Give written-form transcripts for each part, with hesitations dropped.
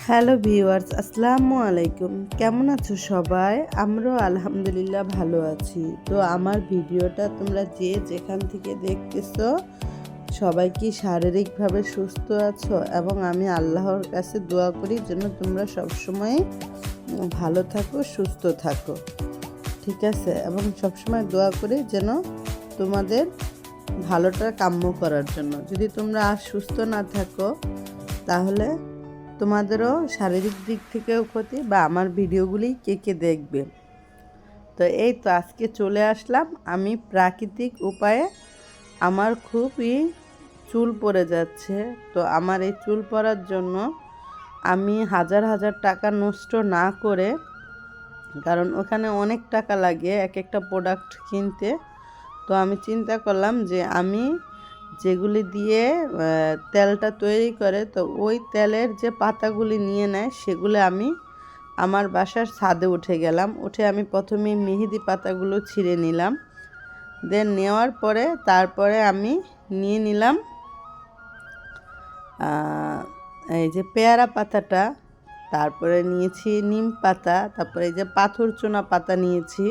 Hello viewers, আসসালামু আলাইকুম। কেমন আছো সবাই? আমরাও আলহামদুলিল্লাহ ভালো আছি। তো আমার ভিডিওটা তোমরা যে যেখান থেকে দেখতেছো সবাই কি শারীরিকভাবে সুস্থ আছো? এবং আমি আল্লাহর কাছে দোয়া করি যেন তোমরা সবসময় ভালো থাকো, সুস্থ থাকো। ঠিক আছে? এবং সবসময় দোয়া করি যেন তোমাদের ভালোটা কাম্য করার জন্য। যদি তোমরা আর সুস্থ না থাকো তাহলে তোমাদেরও শারীরিক দিক থেকেও ক্ষতি, বা আমার ভিডিওগুলি কে দেখবে। তো এই তো আজকে চলে আসলাম আমি প্রাকৃতিক উপায়ে। আমার খুবই চুল পড়ে যাচ্ছে, তো আমার এই চুল পড়ার জন্য আমি হাজার হাজার টাকা নষ্ট না করে, কারণ ওখানে অনেক টাকা লাগে এক একটা প্রোডাক্ট কিনতে, তো আমি চিন্তা করলাম যে আমি যেগুলি দিয়ে তেলটা তৈরি করে, তো ওই তেলের যে পাতাগুলি নিয়ে নেয় সেগুলো আমি আমার বাসার ছাদে উঠে গেলাম। উঠে আমি প্রথমে মেহেদি পাতাগুলো ছিঁড়ে নিলাম, দেন নেওয়ার পরে তারপরে আমি নিয়ে নিলাম এই যে পেয়ারা পাতাটা, তারপরে নিয়েছি নিম পাতা, তারপরে এই যে পাথর চুনা পাতা নিয়েছি,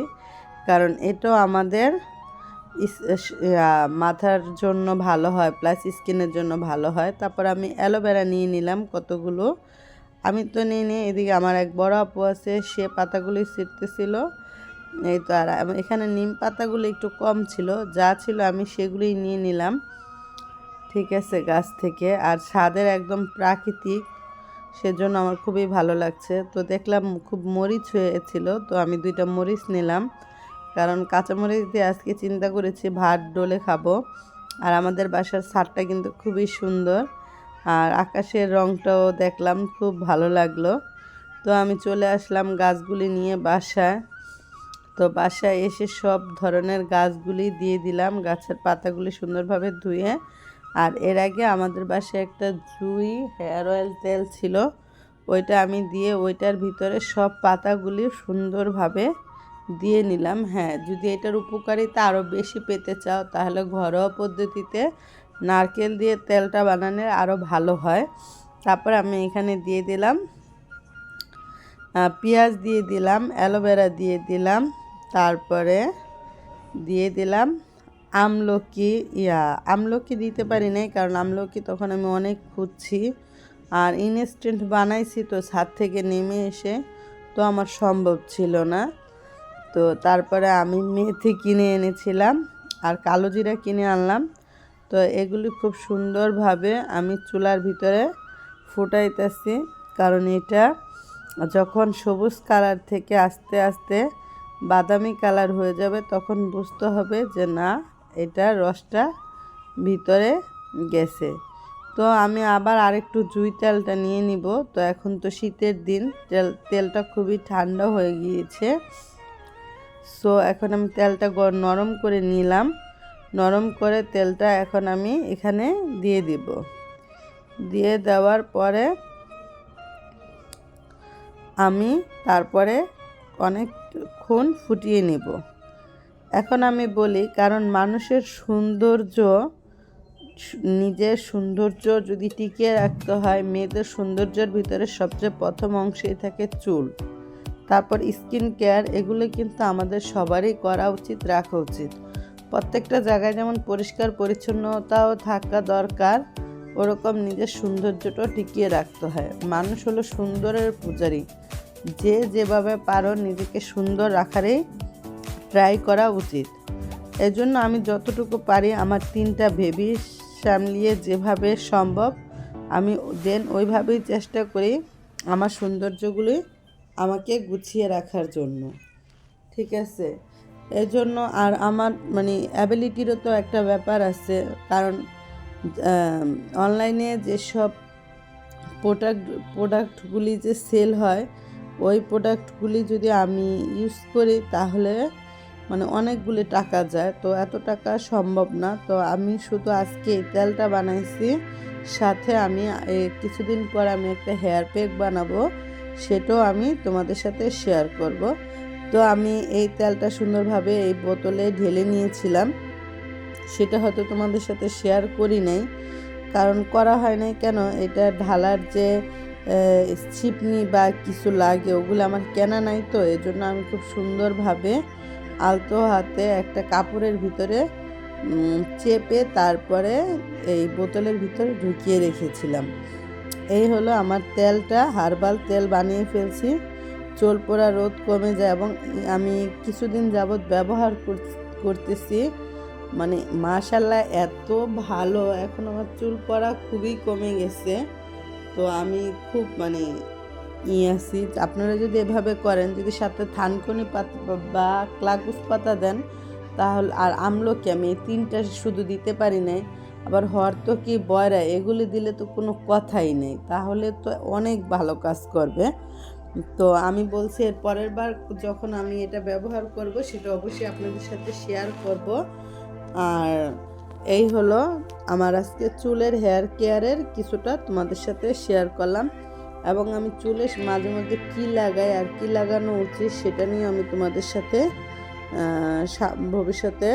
কারণ এটাও আমাদের মাথার জন্য ভালো হয়, প্লাস স্কিনের জন্য ভালো হয়। তারপর আমি অ্যালোভেরা নিয়ে নিলাম কতগুলো। আমি তো নিয়ে এদিকে আমার এক বড় আপু আছে, সে পাতাগুলি ছিঁড়তেছিল। এই তো, আর এখানে নিম পাতাগুলো একটু কম ছিল, যা ছিল আমি সেগুলোই নিয়ে নিলাম। ঠিক আছে, গাছ থেকে, আর স্বাদের একদম প্রাকৃতিক, সেজন্য আমার খুবই ভালো লাগছে। তো দেখলাম খুব মরিচ হয়েছিল, তো আমি 2টা মরিচ নিলাম, কারণ কাঁচামরিচ দিয়ে আজকে চিন্তা করেছি ভাত ডলে খাবো। আর আমাদের বাসার ছাদটা কিন্তু খুবই সুন্দর, আর আকাশের রংটাও দেখলাম, খুব ভালো লাগলো। তো আমি চলে আসলাম গাছগুলি নিয়ে বাসায়। তো বাসায় এসে সব ধরনের গাছগুলি দিয়ে দিলাম, গাছের পাতাগুলি সুন্দরভাবে ধুয়ে। আর এর আগে আমাদের বাসায় একটা জুই হেয়ার অয়েল তেল ছিল, ওইটা আমি দিয়ে ওইটার ভিতরে সব পাতাগুলি সুন্দরভাবে দিয়ে নিলাম। হ্যাঁ, যদি এটার উপকারিতা আরও বেশি পেতে চাও তাহলে ঘরোয়া পদ্ধতিতে নারকেল দিয়ে তেলটা বানালে আরও ভালো হয়। তারপর আমি এখানে দিয়ে দিলাম পেঁয়াজ, দিয়ে দিলাম অ্যালোভেরা, দিয়ে দিলাম, তারপরে দিয়ে দিলাম আমলকি দিতে পারি নাই, কারণ আমলকি তখন আমি অনেক খুঁজছি, আর ইনস্ট্যান্ট বানাইছি তো ছাদ থেকে নেমে এসে, তো আমার সম্ভব ছিল না। তো তারপরে আমি মেথি কিনে এনেছিলাম আর কালো জিরা কিনে আনলাম। তো এগুলি খুব সুন্দরভাবে আমি চুলার ভিতরে ফুটাইতেছি, কারণ এটা যখন সবুজ কালার থেকে আস্তে আস্তে বাদামি কালার হয়ে যাবে তখন বুঝতে হবে যে না, এটা রসটা ভিতরে গেছে। তো আমি আবার আরেকটু জুই তেলটা নিয়ে নিব। তো এখন তো শীতের দিন, তেলটা খুবই ঠান্ডা হয়ে গিয়েছে। সো এখন আমি তেলটা নরম করে নিলাম, নরম করে তেলটা এখন আমি এখানে দিয়ে দিব। দিয়ে দেওয়ার পরে আমি তারপরে অনেকক্ষণ ফুটিয়ে নেব। এখন আমি বলি, কারণ মানুষের সৌন্দর্য, নিজের সৌন্দর্য যদি টিকিয়ে রাখতে হয়, মেয়েদের সৌন্দর্যের ভিতরে সবচেয়ে প্রথম অংশেই থাকে চুল, তারপর স্কিন কেয়ার। এগুলো কিন্তু আমাদের সবারই করা উচিত, রাখা উচিত। প্রত্যেকটা জায়গায় যেমন পরিষ্কার পরিচ্ছন্নতাও থাকা দরকার, ওরকম নিজের সৌন্দর্যটাও টিকিয়ে রাখতে হয়। মানুষ হলো সুন্দরের পূজারী, যে যেভাবে পারো নিজেকে সুন্দর রাখারই ট্রাই করা উচিত। এজন্য আমি যতটুকু পারি আমার 3টা বেবি সামলিয়ে যেভাবে সম্ভব আমি ওইভাবেই চেষ্টা করি আমার সৌন্দর্যগুলি আমাকে গুছিয়ে রাখার জন্য। ঠিক আছে, এজন্য আর আমার অ্যাবিলিটিরও তো একটা ব্যাপার আছে, কারণ অনলাইনে যেসব প্রোডাক্টগুলি যে সেল হয়, ওই প্রোডাক্টগুলি যদি আমি ইউজ করি তাহলে অনেকগুলি টাকা যায়, তো এত টাকা সম্ভব না। তো আমি শুধু আজকে এই তেলটা বানাইছি, সাথে আমি কিছুদিন পর আমি একটা হেয়ার প্যাক বানাবো, সেটাও আমি তোমাদের সাথে শেয়ার করব। তো আমি এই তেলটা সুন্দরভাবে এই বোতলে ঢেলে নিয়েছিলাম, সেটা হয়তো তোমাদের সাথে শেয়ার করি নাই, কারণ করা হয় নাই কেন, এটা ঢালার যে ছিপনি বা কিছু লাগে, ওগুলো আমার কেনা নাই, তো এই জন্য আমি খুব সুন্দরভাবে আলতো হাতে একটা কাপড়ের ভিতরে চেপে তারপরে এই বোতলের ভিতরে ঢুকিয়ে রেখেছিলাম। এই হলো আমার তেলটা, হার্বাল তেল বানিয়ে ফেলছি। চুল পোড়া রোদ কমে যায় এবং আমি কিছুদিন যাবৎ ব্যবহার করতেছি, মানে মাশাআল্লাহ এত ভালো, এখন আমার চুল পড়া খুবই কমে গেছে। তো আমি খুব মানে আছি, আপনারা যদি এভাবে করেন, যদি সাথে থানকুনি পাতা বা ক্লাকুস পাতা দেন তাহলে, আর আমলকি আমি এই 3টা শুধু দিতে পারি নাই, আবার হরতকি বয়রা এগুলি দিলে তো কোনো কথাই নেই, তাহলে তো অনেক ভালো কাজ করবে। তো আমি বলছি এর পরের বার যখন আমি এটা ব্যবহার করব সেটা অবশ্যই আপনাদের সাথে শেয়ার করব। আর এই হলো আমার আজকে চুলের হেয়ার কেয়ারের কিছুটা তোমাদের সাথে শেয়ার করলাম, এবং আমি চুলে মাঝে মধ্যে কী লাগাই আর কী লাগানো উচিত সেটা নিয়ে আমি তোমাদের সাথে ভবিষ্যতে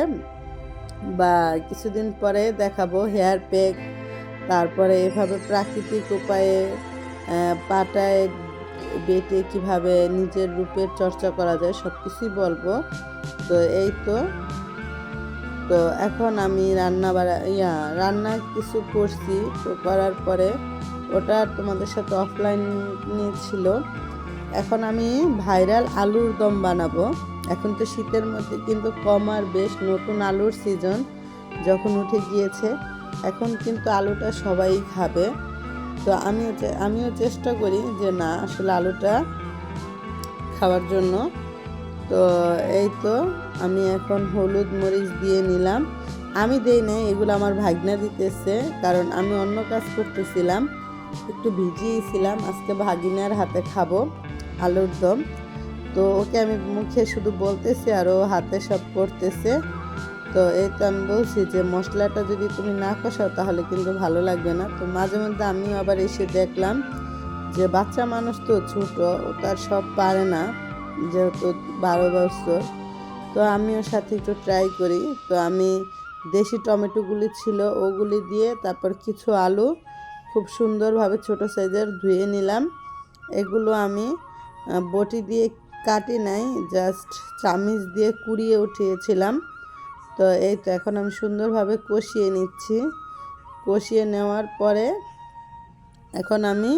বা কিছুদিন পরে দেখাবো। হেয়ার প্যাক, তারপরে এভাবে প্রাকৃতিক উপায়ে পাটায় বেটে কিভাবে নিজের রূপের চর্চা করা যায় সব কিছুই বলবো। তো এই তো এখন আমি রান্না কিছু করছি, তো করার পরে ওটা তোমাদের সাথে অফলাইনে ছিল। এখন আমি ভাইরাল আলুর দম বানাবো। এখন তো শীতের মধ্যে কিন্তু কম আর বেশ নতুন আলুর সিজন যখন উঠে গিয়েছে, এখন কিন্তু আলুটা সবাই খাবে। তো আমিও চেষ্টা করি যে না আসলে আলুটা খাওয়ার জন্য। তো এই তো আমি এখন হলুদ মরিচ দিয়ে নিলাম, আমি দেই নাই, এগুলো আমার ভাগনা দিতেছে, কারণ আমি অন্য কাজ করতেছিলাম, একটু ভিজিয়েছিলাম। আজকে ভাগিনার হাতে খাবো আলুর দম, তো ওকে আমি মুখে শুধু বলতেছি আর ও হাতে সব করতেছে। তো এই তো আমি বলছি যে মশলাটা যদি তুমি না কষাও তাহলে কিন্তু ভালো লাগবে না। তো মাঝে মধ্যে আমিও আবার এসে দেখলাম যে বাচ্চা মানুষ তো ছোটো, ও তার সব পারে না, যেহেতু 12 বছর, তো আমিও সাথে একটু ট্রাই করি। তো আমি দেশি টমেটোগুলি ছিল ওগুলি দিয়ে তারপর কিছু আলু খুব সুন্দরভাবে ছোট সাইজের ধুয়ে নিলাম। এগুলো আমি বটি দিয়ে কাটি নাই, জাস্ট চামিচ দিয়ে কুড়িয়ে উঠিয়েছিলাম। তো এই তো এখন আমি সুন্দরভাবে কষিয়ে নিচ্ছি। কষিয়ে নেওয়ার পরে এখন আমি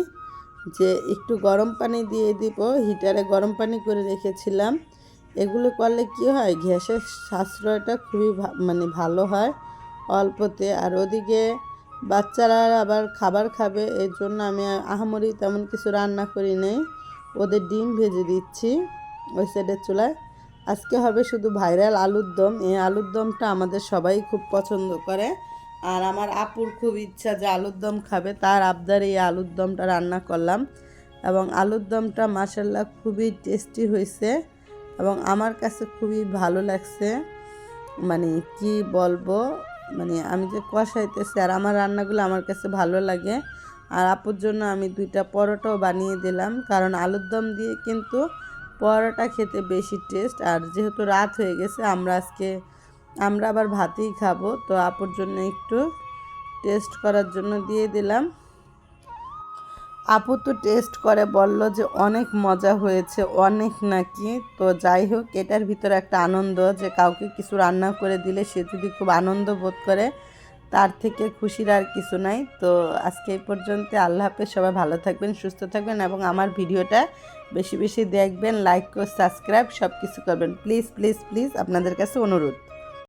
যে একটু গরম পানি দিয়ে দিব, হিটারে গরম পানি করে রেখেছিলাম। এগুলো করলে কি হয়, গ্যাসের সাশ্রয়টা খুবই মানে ভালো হয় অল্পতে। আর ওদিকে বাচ্চারা আবার খাবার খাবে, এর জন্য আমি আহামরি তেমন কিছু রান্না করি নেই, ওদের ডিম ভেজে দিচ্ছি ওই সাইডের চুলায়। আজকে হবে শুধু ভাইরাল আলুর দম। এই আলুর দমটা আমাদের সবাই খুব পছন্দ করে, আর আমার আপুর খুব ইচ্ছা যে আলুর দম খাবে, তার আবদারে এই আলুর দমটা রান্না করলাম। এবং আলুর দমটা মাশাআল্লাহ খুবই টেস্টি হয়েছে এবং আমার কাছে খুবই ভালো লাগছে। মানে কি বলবো, মানে আমি যে কষাইতেছি আর আমার রান্নাগুলো আমার কাছে ভালো লাগে। আর আপুর জন্য আমি 2টা পরোটাও বানিয়ে দিলাম, কারণ আলুর দম দিয়ে কিন্তু পরোটা খেতে বেশি টেস্ট। আর যেহেতু রাত হয়ে গেছে, আমরা আবার ভাতেই খাবো, তো আপুর জন্য একটু টেস্ট করার জন্য দিয়ে দিলাম। আপু তো টেস্ট করে বলল যে অনেক মজা হয়েছে, অনেক নাকি। তো যাই হোক, এটার ভিতরে একটা আনন্দ যে কাউকে কিছু রান্না করে দিলে সে যদি খুব আনন্দ বোধ করে, তার থেকে খুশির আর কিছু নাই। তো আজকে এই পর্যন্ত, আল্লাহ হাফেজ, সবাই ভালো থাকবেন, সুস্থ থাকবেন এবং আমার ভিডিওটা বেশি বেশি দেখবেন, লাইক ও সাবস্ক্রাইব সব কিছু করবেন, প্লিজ প্লিজ প্লিজ, আপনাদের কাছে অনুরোধ।